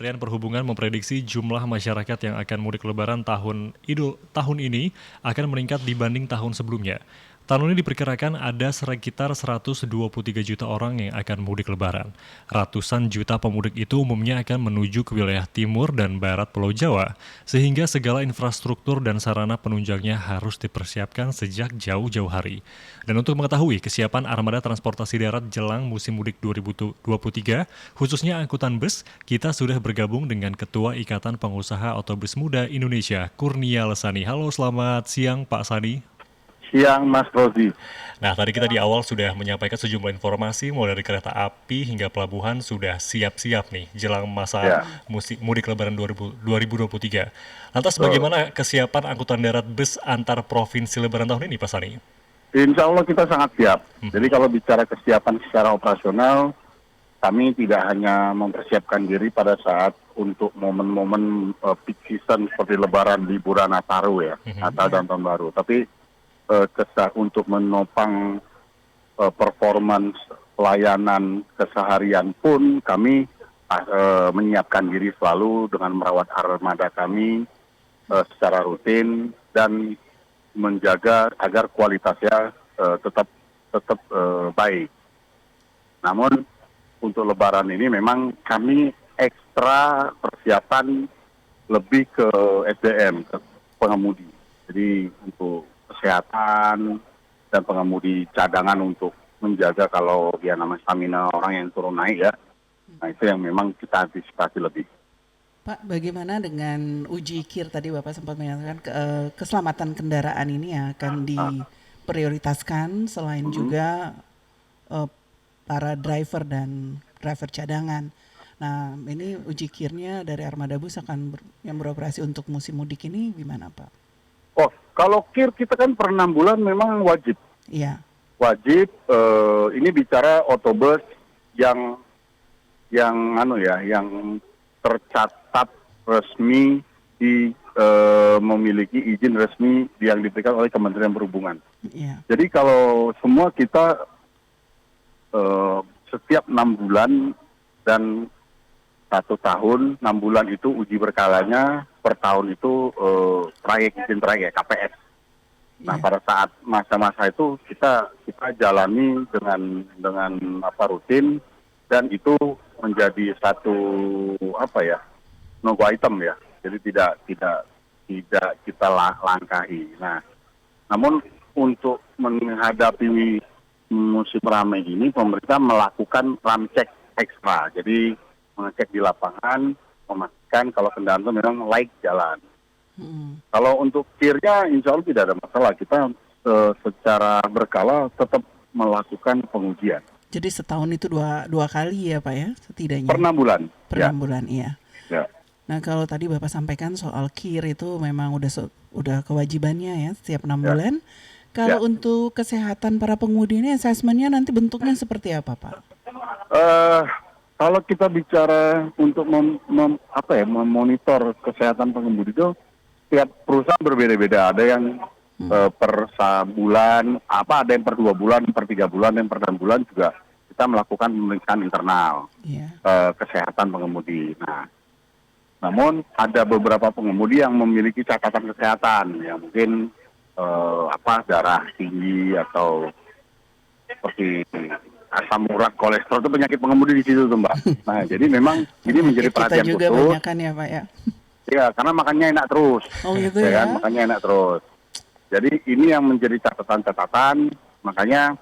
Kementerian Perhubungan memprediksi jumlah masyarakat yang akan mudik lebaran tahun ini akan meningkat dibanding tahun sebelumnya. Tahun ini diperkirakan ada sekitar 123 juta orang yang akan mudik lebaran. Ratusan juta pemudik itu umumnya akan menuju ke wilayah timur dan barat Pulau Jawa, sehingga segala infrastruktur dan sarana penunjangnya harus dipersiapkan sejak jauh-jauh hari. Dan untuk mengetahui kesiapan armada transportasi darat jelang musim mudik 2023, khususnya angkutan bus, kita sudah bergabung dengan Ketua Ikatan Pengusaha Otobus Muda Indonesia, Kurnia Lesani. Halo, selamat siang Pak Sani. Siang Mas Rozi. Nah, tadi kita di awal sudah menyampaikan sejumlah informasi, mulai dari kereta api hingga pelabuhan sudah siap-siap nih, jelang masa Ya, mudik lebaran 2023. Lantas betul. bagaimana kesiapan angkutan darat bus antar provinsi lebaran tahun ini, Pak Sani? Insya Allah kita sangat siap. Jadi Mhm. kalau bicara kesiapan secara operasional, kami tidak hanya mempersiapkan diri pada saat untuk momen-momen peak season seperti Lebaran, liburan Nataru ya, Mhm. Natal dan Tahun Baru. Tapi untuk menopang performance pelayanan keseharian pun kami menyiapkan diri selalu dengan merawat armada kami secara rutin dan menjaga agar kualitasnya tetap tetap baik. Namun untuk Lebaran ini memang kami ekstra persiapan lebih ke SDM, ke pengemudi. Jadi untuk kesehatan dan pengemudi cadangan untuk menjaga kalau dia namanya stamina orang yang turun naik ya. Nah itu yang memang kita antisipasi lebih. Pak, bagaimana dengan uji KIR tadi Bapak sempat menyatakan keselamatan kendaraan ini yang akan Ah, diprioritaskan selain mhm. juga eh, para driver dan driver cadangan. Nah, ini uji KIR-nya dari Armada Bus yang beroperasi untuk musim mudik ini gimana Pak? Oh kalau KIR kita kan per 6 bulan memang wajib. Iya, Wajib ini bicara otobus yang yang tercatat resmi memiliki izin resmi yang diberikan oleh Kementerian Perhubungan. iya. Jadi kalau semua kita eh, setiap 6 bulan dan 1 tahun, 6 bulan itu uji berkalanya, per tahun itu izin trayek KPS. Nah Iya. pada saat masa-masa itu kita jalani dengan rutin dan itu menjadi satu no-go item ya. Jadi tidak kita langkahi. Nah, namun untuk menghadapi musim ramai ini, pemerintah melakukan ramcek ekstra. Jadi mengecek di lapangan, memastikan kalau kendaraan itu memang laik jalan. Mm. Kalau untuk kirnya, insya Allah tidak ada masalah. Kita secara berkala tetap melakukan pengujian Jadi setahun itu dua kali ya Pak ya per setidaknya 6 bulan. per Ya, 6 bulan, iya. ya, Nah, kalau tadi Bapak sampaikan soal KIR itu memang udah kewajibannya ya setiap enam ya, bulan. ya. Kalau untuk kesehatan para pengemudi ini asesmennya nanti bentuknya seperti apa, Pak? Eh, Kalau kita bicara untuk memonitor kesehatan pengemudi itu, tiap perusahaan berbeda-beda. Ada yang Hmm, per bulan, ada yang per 2 bulan, per 3 bulan, dan per 6 bulan juga kita melakukan pemeriksaan internal iya. kesehatan pengemudi. Nah, namun ada beberapa pengemudi yang memiliki catatan kesehatan, yang mungkin darah tinggi atau seperti asam urat, kolesterol itu penyakit pengemudi di situ tuh Mbak. Nah, jadi memang ini menjadi Penyakit kita perhatian juga khusus, banyak kan ya, Pak ya? ya karena makannya enak terus, Oh gitu ya kan, ya? makannya enak terus. Jadi ini yang menjadi catatan-catatan, makanya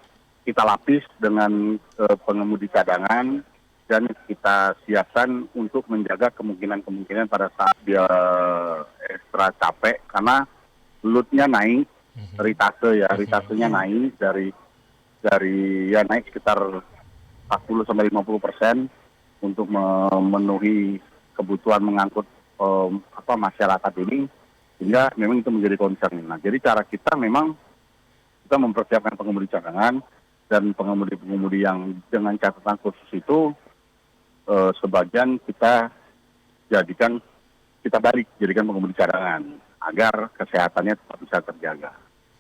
kita lapis dengan pengemudi cadangan dan kita siapkan untuk menjaga kemungkinan-kemungkinan pada saat dia ekstra capek karena loadnya naik, ritasenya naik dari ya naik sekitar 40-50% untuk memenuhi kebutuhan mengangkut masyarakat ini, sehingga memang itu menjadi concern. Nah, jadi cara kita memang kita mempersiapkan pengemudi cadangan dan pengemudi-pengemudi yang dengan catatan khusus itu sebagian kita jadikan pengemudi cadangan agar kesehatannya tetap bisa terjaga.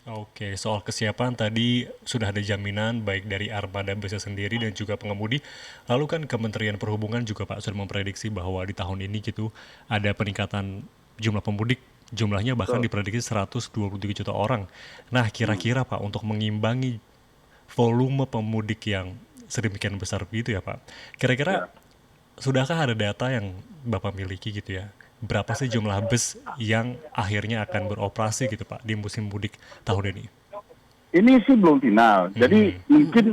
Oke, soal kesiapan tadi sudah ada jaminan baik dari armada busnya sendiri dan juga pengemudi. Lalu kan Kementerian Perhubungan juga Pak sudah memprediksi bahwa di tahun ini gitu ada peningkatan jumlah pemudik, jumlahnya bahkan Betul. diprediksi 123 juta orang. Nah, Hmm. kira-kira Pak untuk mengimbangi volume pemudik yang sedemikian besar begitu ya Pak. Kira-kira Ya. sudahkah ada data yang Bapak miliki gitu ya? Berapa sih jumlah bus yang akhirnya akan beroperasi gitu Pak di musim mudik tahun ini? Ini sih belum final. Jadi Mhm. mungkin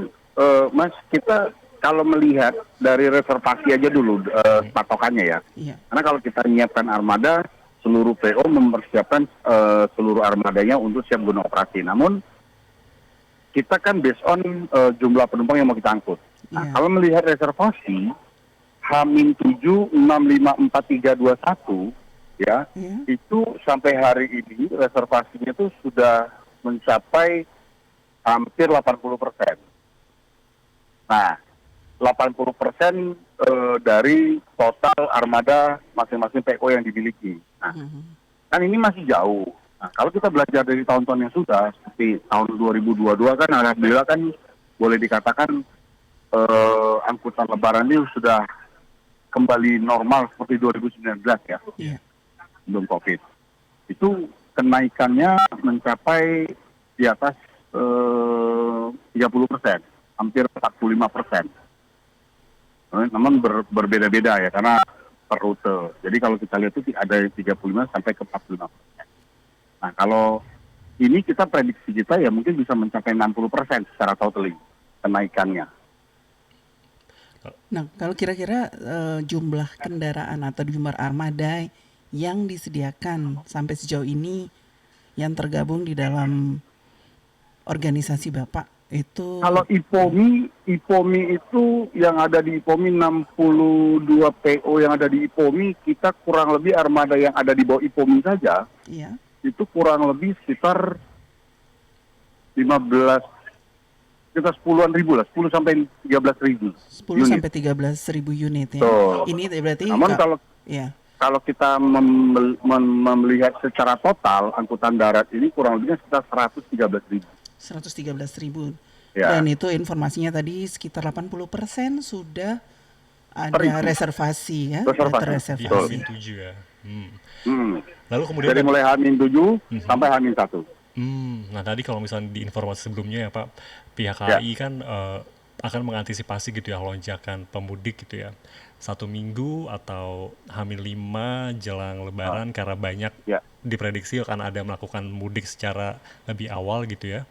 Mas, kita kalau melihat dari reservasi aja dulu patokannya ya. Iya. Karena kalau kita menyiapkan armada, seluruh PO mempersiapkan seluruh armadanya untuk siap guna operasi. Namun kita kan based on jumlah penumpang yang mau kita angkut. Nah, Iya. kalau melihat reservasi H-7 654 321 ya, Iya. itu sampai hari ini reservasinya itu sudah mencapai hampir 80%. Nah, 80% dari total armada masing-masing PO yang dimiliki. Nah, Mhm. kan ini masih jauh. Nah, kalau kita belajar dari tahun-tahun yang sudah, seperti tahun 2022 kan alhamdulillah kan boleh dikatakan angkutan lebaran ini sudah kembali normal seperti 2019 ya, Iya. sebelum COVID. Itu kenaikannya mencapai di atas 30%, hampir 45%. Namun berbeda-beda ya, karena per rute. Jadi kalau kita lihat itu ada yang 35 sampai ke 45%. Nah, kalau ini kita prediksi kita ya mungkin bisa mencapai 60% secara totally kenaikannya. Nah, kalau kira-kira jumlah kendaraan atau jumlah armada yang disediakan sampai sejauh ini yang tergabung di dalam organisasi Bapak itu Kalau IPOMI itu yang ada di IPOMI 62 PO yang ada di IPOMI, kita kurang lebih armada yang ada di bawah IPOMI saja, ya itu kurang lebih sekitar 15, sekitar 10-an ribu lah, 10 sampai 13 ribu 10 unit. sampai 13 ribu unit ya. Tuh. Ini berarti Namun kalau ya kalau kita melihat secara total, angkutan darat ini kurang lebihnya sekitar 113 ribu. 113 ribu. Ya, Dan itu informasinya tadi sekitar 80% sudah ada terisi. reservasi ya, sudah Reservasi. Di Betul. terreservasi. H-7 ya. Hmm. Hmm. Lalu kemudian Dari tadi, mulai H-7 sampai H-1. nah tadi kalau misalnya di informasi sebelumnya ya Pak, pihak Ya, KAI kan akan mengantisipasi gitu ya lonjakan pemudik gitu ya. 1 minggu atau H-5 jelang ah, Lebaran karena banyak ya, diprediksi akan ada melakukan mudik secara lebih awal gitu ya.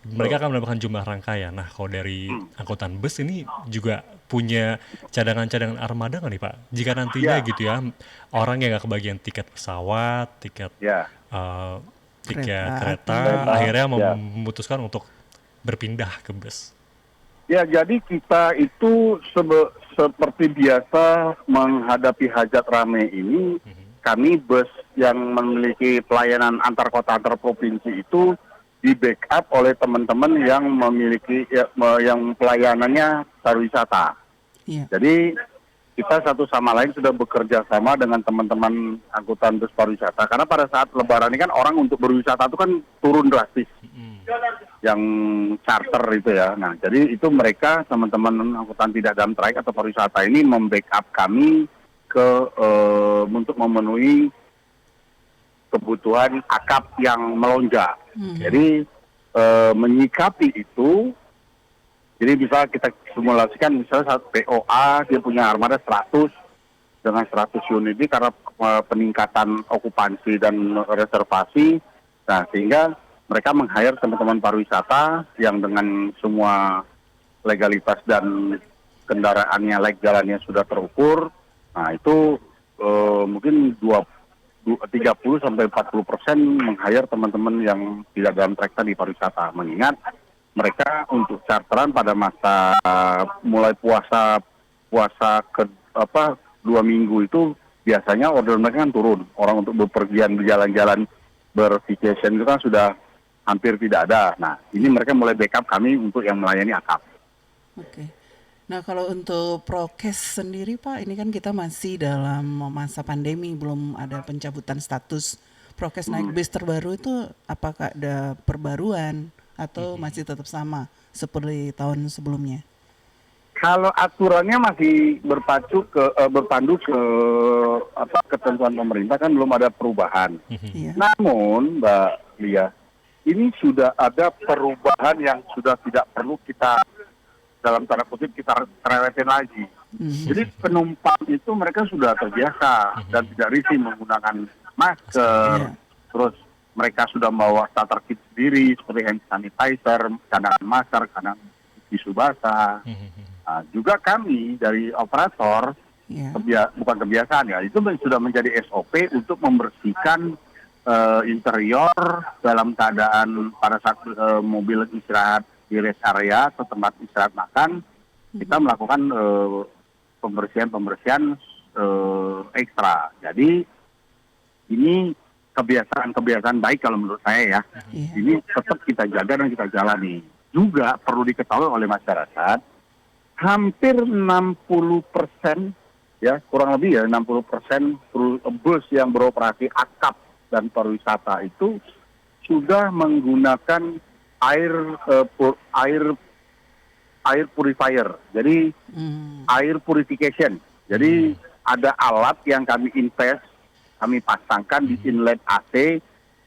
Mereka betul. akan menambahkan jumlah rangkaian. Nah, kalau dari Hmm. angkutan bus ini juga punya cadangan-cadangan armada nggak nih Pak? Jika nantinya Ya, gitu ya, orang yang nggak kebagian tiket pesawat, tiket ya, eh, tiket Kereta kereta, api. kereta, akhirnya ya. memutuskan untuk berpindah ke bus. Ya, jadi kita itu seperti biasa menghadapi hajat ramai ini, kami bus yang memiliki pelayanan antar kota antar provinsi itu di backup oleh teman-teman yang memiliki yang pelayanannya pariwisata. Iya. Jadi kita satu sama lain sudah bekerja sama dengan teman-teman angkutan bus pariwisata. Karena pada saat Lebaran ini kan orang untuk berwisata itu kan turun drastis, yang charter itu ya. Nah, jadi itu mereka teman-teman angkutan tidak dalam trayek atau pariwisata ini membackup kami ke untuk memenuhi kebutuhan akap yang melonjak. Jadi menyikapi itu, jadi bisa kita simulasikan misalnya satu POA dia punya armada 100 dengan 100 unit ini karena peningkatan okupansi dan reservasi. Nah, sehingga mereka meng-hire teman-teman pariwisata yang dengan semua legalitas dan kendaraannya jalannya sudah terukur. Nah, itu mungkin 30 sampai 40% meng-hire teman-teman yang tidak dalam track tadi pariwisata. Mengingat mereka untuk charteran pada masa mulai puasa ke 2 minggu itu biasanya order mereka kan turun. Orang untuk bepergian berjalan-jalan bervacation itu kan sudah hampir tidak ada. Nah, ini mereka mulai backup kami untuk yang melayani akap. Oke. Nah, kalau untuk prokes sendiri Pak, ini kan kita masih dalam masa pandemi, belum ada pencabutan status prokes naik bis terbaru itu apakah ada perbaruan atau masih tetap sama seperti tahun sebelumnya? Kalau aturannya masih berpandu ke ketentuan pemerintah, kan belum ada perubahan. Iya. Namun Mbak Lia, ini sudah ada perubahan yang sudah tidak perlu kita dalam tanda kutip kita rewetin lagi. Jadi penumpang itu mereka sudah terbiasa dan tidak risih menggunakan masker. Iya. Terus mereka sudah membawa starter kit sendiri seperti hand sanitizer, cadangan masker, cadangan tisu basah. Nah, juga kami dari operator Iya. bukan kebiasaan ya, itu sudah menjadi SOP untuk membersihkan interior dalam keadaan pada saat mobil istirahat di rest area atau tempat istirahat makan, kita melakukan pembersihan ekstra. Jadi ini kebiasaan baik kalau menurut saya ya. Iya. Ini tetap kita jaga dan kita jalani. Juga perlu diketahui oleh masyarakat, hampir 60%, ya kurang lebih ya 60% bus yang beroperasi akap dan pariwisata itu sudah menggunakan air purifier. Jadi air purification. Jadi ada alat yang kami kami pasangkan di inlet AC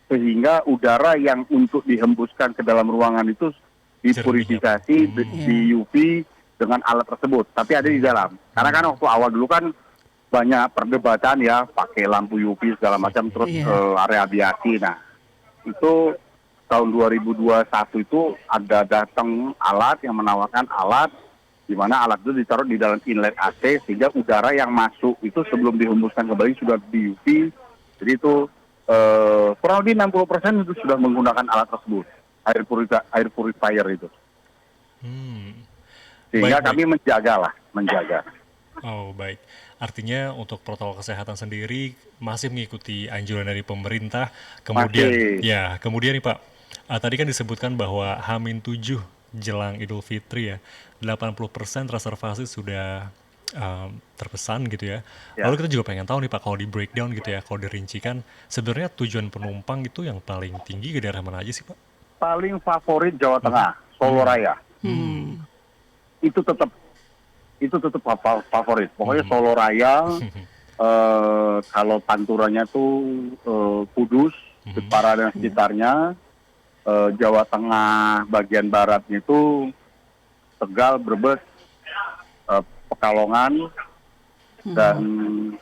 sehingga udara yang untuk dihembuskan ke dalam ruangan itu dipurifikasi di UV dengan alat tersebut, tapi ada di dalam. Karena kan waktu awal dulu kan banyak perdebatan ya, pakai lampu UV segala macam, terus area aviasi. Nah, itu tahun 2021 itu ada datang alat yang menawarkan alat, di mana alat itu ditaruh di dalam inlet AC, sehingga udara yang masuk itu sebelum dihembuskan kembali sudah di UV. Jadi itu kurang lebih 60% itu sudah menggunakan alat tersebut, air purifier itu. Sehingga kami menjaga. Oh baik, artinya untuk protokol kesehatan sendiri masih mengikuti anjuran dari pemerintah. Kemudian nih Pak, tadi kan disebutkan bahwa H-7 jelang Idul Fitri ya, 80% reservasi sudah terpesan gitu ya. Lalu kita juga pengen tahu nih Pak, kalau di breakdown gitu ya, kalau dirincikan sebenarnya tujuan penumpang itu yang paling tinggi ke daerah mana aja sih Pak? Paling favorit Jawa Tengah, Solo Raya. Itu tetap favorit. Pokoknya Solo Raya, kalau panturannya tuh Kudus, Jepara dan sekitarnya, Jawa Tengah bagian baratnya itu Tegal, Brebes, Pekalongan, dan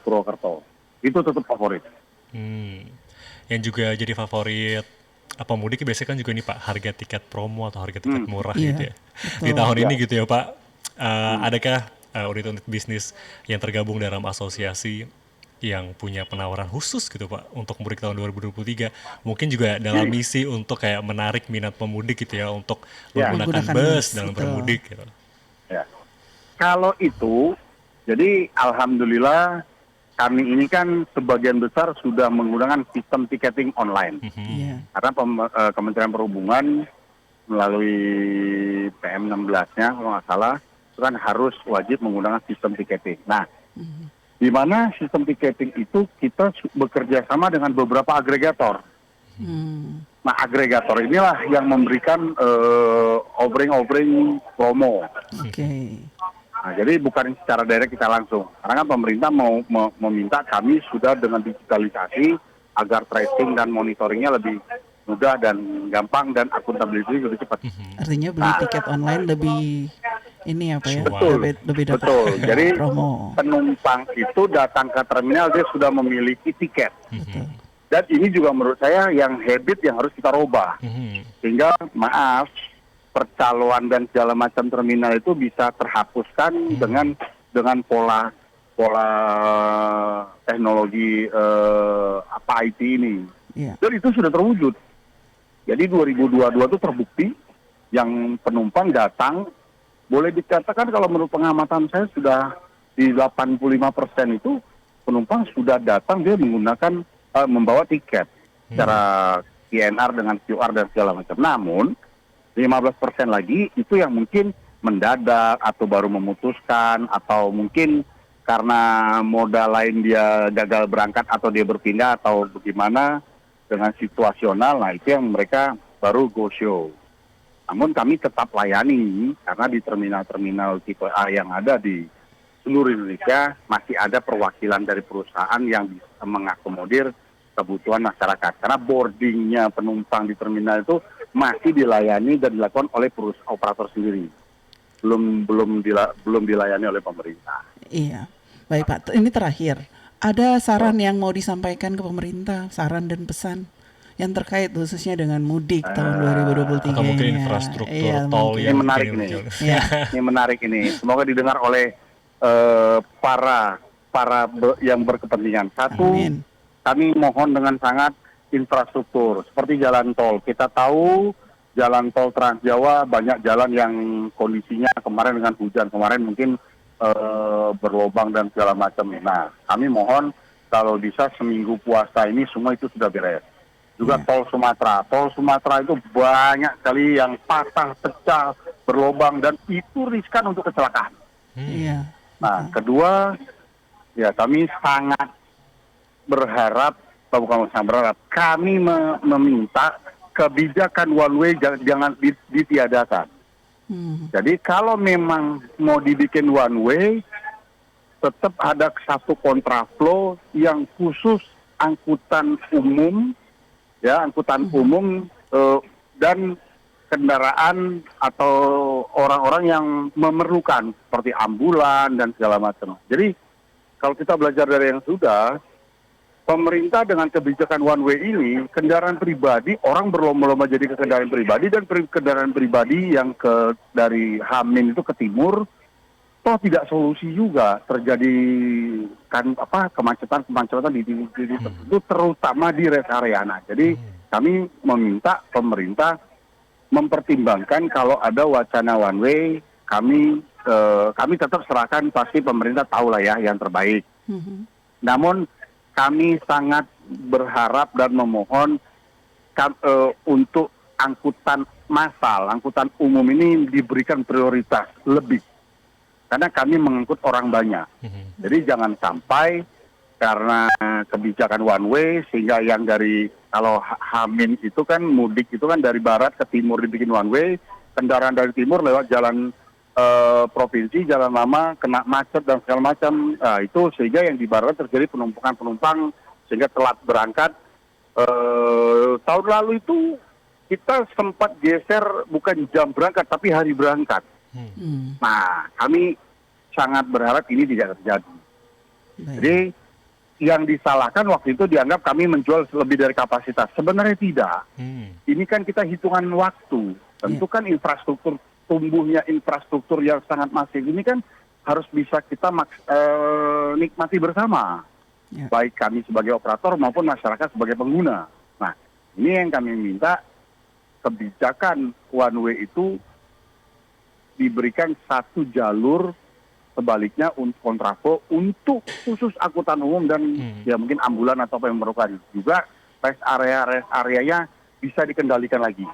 Purwokerto. Itu tetap favorit. Yang juga jadi favorit pemudik biasanya kan juga nih Pak, harga tiket promo atau harga tiket murah gitu ya. Di tahun ini gitu ya Pak, adakah unit-unit bisnis yang tergabung dalam asosiasi yang punya penawaran khusus gitu Pak untuk mudik tahun 2023? Mungkin juga dalam misi untuk kayak menarik minat pemudik gitu ya untuk menggunakan bus dalam bermudik gitu. Ya. Kalau itu, jadi alhamdulillah kami ini kan sebagian besar sudah menggunakan sistem tiketing online. Karena Kementerian Perhubungan melalui PM 16-nya kalau nggak salah, itu kan harus wajib menggunakan sistem tiketing. Nah, di mana sistem tiketing itu kita bekerja sama dengan beberapa agregator. Nah, agregator inilah yang memberikan offering promo. Nah, jadi bukan secara direct kita langsung. Karena kan pemerintah mau meminta kami sudah dengan digitalisasi agar tracing dan monitoringnya lebih mudah dan gampang dan akuntabilitas lebih cepat. Artinya beli tiket online lebih ini apa ya? Lebih dapat betul. Jadi promo. penumpang itu datang ke terminal dia sudah memiliki tiket. Dan ini juga menurut saya yang habit yang harus kita rubah. Sehingga percaloan dan segala macam terminal itu bisa terhapuskan dengan pola teknologi IT ini. Dan itu sudah terwujud. Jadi 2022 itu terbukti yang penumpang datang, boleh dikatakan kalau menurut pengamatan saya sudah di 85% itu penumpang sudah datang dia menggunakan membawa tiket secara INR dengan QR dan segala macam. Namun 15% lagi itu yang mungkin mendadak atau baru memutuskan atau mungkin karena modal lain dia gagal berangkat atau dia berpindah atau bagaimana, dengan situasional, nah itu yang mereka baru go show. Namun kami tetap layani karena di terminal-terminal tipe A yang ada di seluruh Indonesia masih ada perwakilan dari perusahaan yang bisa mengakomodir kebutuhan masyarakat. Karena boardingnya penumpang di terminal itu masih dilayani dan dilakukan oleh operator sendiri. Belum dilayani oleh pemerintah. Iya. Baik Pak, ini terakhir. Ada saran yang mau disampaikan ke pemerintah, saran dan pesan yang terkait khususnya dengan mudik tahun 2023 Atau mungkin ini ya. infrastruktur Iya, tol mungkin. Ini yang menarik mungkin nih. Iya. Ini menarik ini. Semoga didengar oleh para yang berkepentingan. Satu, Amin. kami mohon dengan sangat infrastruktur seperti jalan tol. Kita tahu jalan tol Trans Jawa banyak jalan yang kondisinya kemarin dengan hujan kemarin mungkin berlobang dan segala macam. Nah, kami mohon kalau bisa seminggu puasa ini semua itu sudah beres. Juga Ya. Tol Sumatera itu banyak sekali yang patah, pecah, berlobang dan itu riskan untuk kecelakaan. Iya. Nah, kedua, ya kami sangat berharap, bukan sangat berharap, kami meminta kebijakan one way jangan ditiadakan. Jadi kalau memang mau dibikin one way, tetap ada satu kontraflow yang khusus angkutan umum, ya umum dan kendaraan atau orang-orang yang memerlukan seperti ambulan dan segala macam. Jadi kalau kita belajar dari yang sudah, pemerintah dengan kebijakan one way ini, kendaraan pribadi, orang berlomba-lomba jadi ke kendaraan pribadi dan kendaraan pribadi yang dari Hamin itu ke timur, toh tidak solusi juga terjadi kemacetan di itu terutama di rest area. Nah, jadi kami meminta pemerintah mempertimbangkan kalau ada wacana one way, kami tetap serahkan, pasti pemerintah tahu lah ya yang terbaik. Namun kami sangat berharap dan memohon untuk angkutan massal, angkutan umum ini diberikan prioritas lebih. Karena kami mengangkut orang banyak. Jadi jangan sampai karena kebijakan one way sehingga yang dari kalau Hamin itu kan mudik itu kan dari barat ke timur dibikin one way, kendaraan dari timur lewat jalan provinsi, jalan lama, kena macet dan segala macam. Nah, itu sehingga yang di barat terjadi penumpukan penumpang sehingga telat berangkat. Tahun lalu itu kita sempat geser bukan jam berangkat tapi hari berangkat. Nah, kami sangat berharap ini tidak terjadi. Baik. Jadi yang disalahkan waktu itu dianggap kami menjual lebih dari kapasitas. Sebenarnya tidak. Ini kan kita hitungan waktu. Tentu kan tumbuhnya infrastruktur yang sangat masif ini kan harus bisa kita nikmati bersama. Ya. Baik kami sebagai operator maupun masyarakat sebagai pengguna. Nah, ini yang kami minta kebijakan one way itu diberikan satu jalur sebaliknya untuk kontraflow untuk khusus angkutan umum dan ya mungkin ambulan atau apa yang memerlukan. Juga rest areanya bisa dikendalikan lagi.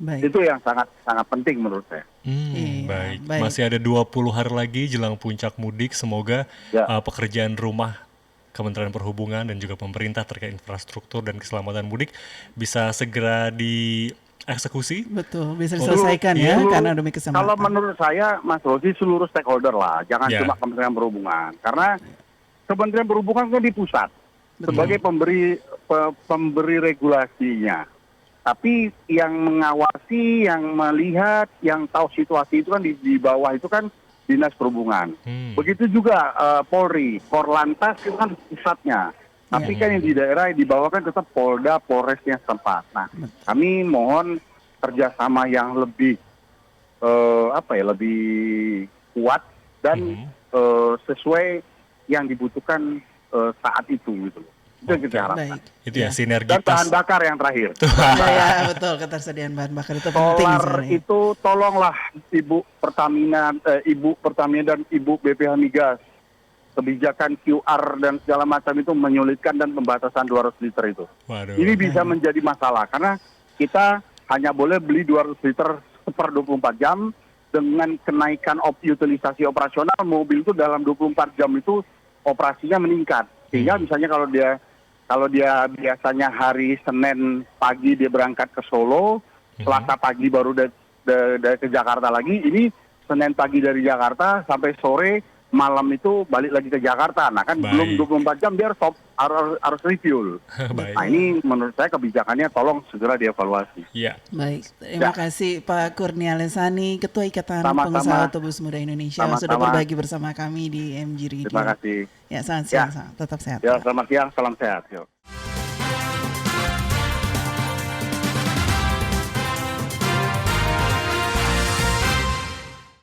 Baik. Itu yang sangat penting menurut saya. Baik. baik. Masih ada 20 hari lagi jelang puncak mudik. Semoga Ya. pekerjaan rumah Kementerian Perhubungan dan juga pemerintah terkait infrastruktur dan keselamatan mudik bisa segera dieksekusi. Betul, bisa diselesaikan ya karena demi keselamatan. Kalau menurut saya, Mas Rosi, seluruh stakeholder lah, jangan Ya. cuma Kementerian Perhubungan, karena Kementerian Perhubungan kan di pusat sebagai pemberi regulasinya, tapi yang mengawasi, yang melihat, yang tahu situasi itu kan di bawah itu kan Dinas Perhubungan. Begitu juga Polri, Korlantas itu kan pusatnya. Tapi kan yang di daerah yang di bawah kan tetap Polda, Polresnya setempat. Nah, kami mohon kerjasama yang lebih lebih kuat dan sesuai yang dibutuhkan saat itu gitu loh. Itu yang kita harapkan. Baik. Itu ya Dan sinergitas. bahan bakar yang terakhir. Ya, betul, ketersediaan bahan bakar itu penting Solar sebenarnya. itu tolonglah Ibu Pertamina dan Ibu BPH Migas. Kebijakan QR dan segala macam itu menyulitkan dan pembatasan 200 liter itu. Waduh. Ini bisa menjadi masalah karena kita hanya boleh beli 200 liter per 24 jam dengan kenaikan utilisasi operasional mobil itu dalam 24 jam itu operasinya meningkat. Sehingga misalnya Kalau dia biasanya hari Senin pagi dia berangkat ke Solo, Selasa pagi baru ke Jakarta lagi. Ini Senin pagi dari Jakarta sampai sore, malam itu balik lagi ke Jakarta. Nah kan belum Baik. 24 jam dia harus refuel. Baik. Nah ini menurut saya kebijakannya tolong segera dievaluasi. Ya. Baik, terima kasih Pak Kurnia Lesani, Ketua Ikatan Sama-sama. Pengusaha Otobus Muda Indonesia, sudah Sama-sama. berbagi bersama kami di MG Radio. Terima kasih. Ya, selamat siang, tetap sehat. Ya, Pak. selamat siang, salam sehat. Yuk.